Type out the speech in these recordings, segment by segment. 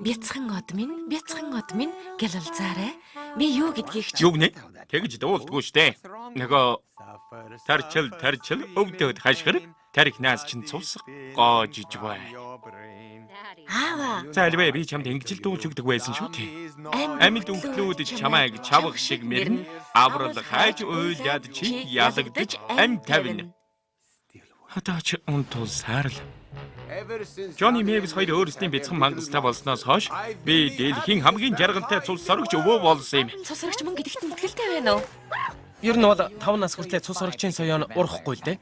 Бяцхан од минь гэлэлзаарай. Би юу гэдгийг ч Юу гэнэ? Тэгж дуулдгүй штэ. Нөгөө тарчил өвдөд хашгир тарихнаас чин цусах гоожиж бай. аава Зайлбай би чамд ингэж л дуулж өгдөг байсан шүү дээ. Амьд өвдлүүд чамайг чавах шиг мэрнэ. Аврал хайж уйлаад чи ялагдаж ам тавина. Хатаач унтул саарл. Johnny Mavis хоёр өөрсдийн бяцхан мангастай болсноос хойш би дэлхийн хамгийн жаргалтай цус сорогч өвөө болсон юм. цус сорогч мөн гэдэгт итгэлтэй байна уу? Ер нь бол 5 нас хүртэл цус сорогчийн соёон урахгүй л дээ.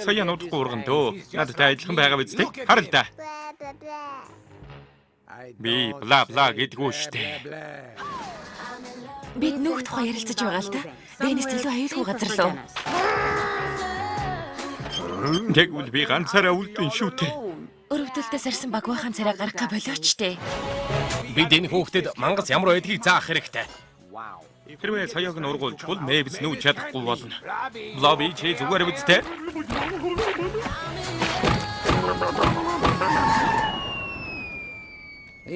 Соён удахгүй урган дөө. Надтай адилхан байгаа биз дээ. Харал та. Би бла бла гэдгүү штэ. Бид нөх тухай ярилцаж байгаа л та. Дэнэс илүү аюулгүй газар лөө. Тэгвэл би ганцаараа үлдэн шүү дээ. Өрөвдөлтөөс арсан багваахан царай гаргах болооч тээ. Бид энэ хүүхдэд мангас ямар байдгийг заах хэрэгтэй. Хэрвээ соёог нь ургуулжвал Mavis нүүж чадахгүй болно. Blobby чи зүгээр биз дээ.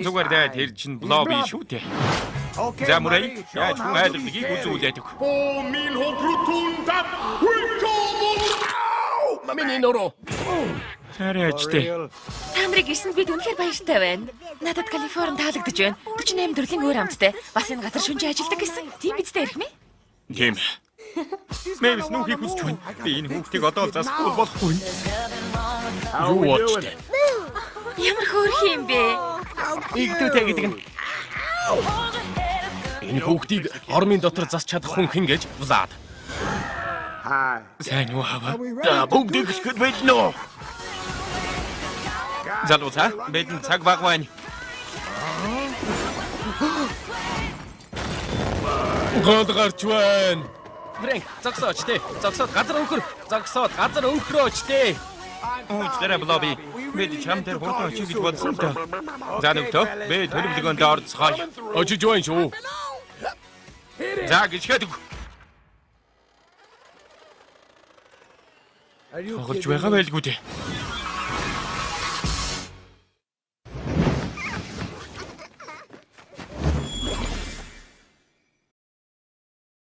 Зүгээр дээ тэр чин Blobby шүү дээ. За мөрэй яаж хүн айлгыг үзүүлээд өг. Миний нөрөө. Хараач Та нарыг ирсэнд бид үнэхээр баяртай байна. Надад Калифорни таалагдж байна. 48 төрлийн өөр амттай. Бас энэ газар шүнжээ ажилдаг гэсэн. Тийм биз дээ ирэх мэ? тийм. Mavis нүхийг хүсч байна. Би энэ хүүхдийг одоо засахгүй болохгүй. Юу болчтой? Ямар хөөрхөн юм бэ? Игдүүтэй гэдэг нь. Энэ хүүхдийг ормын дотор засч чадах хүн хэн гэж Влад. Сайн уу хава? За бүгд ихэхэд байна уу? Залуусаа бидэн цаг баг байна. Гол гарч байна. Фрэнк, зогсооч тий. Зогсоод газар өнхрөөч тий. Уучлаарай Blobby. Бид чам дээр хурдан очиж гэж бодсон л доо. За нүгтөө би төлөвлөгөөнд орцгоё. Очиж байна шүү. За гिचгээд. Тоглож байгаа байлгүй дээ.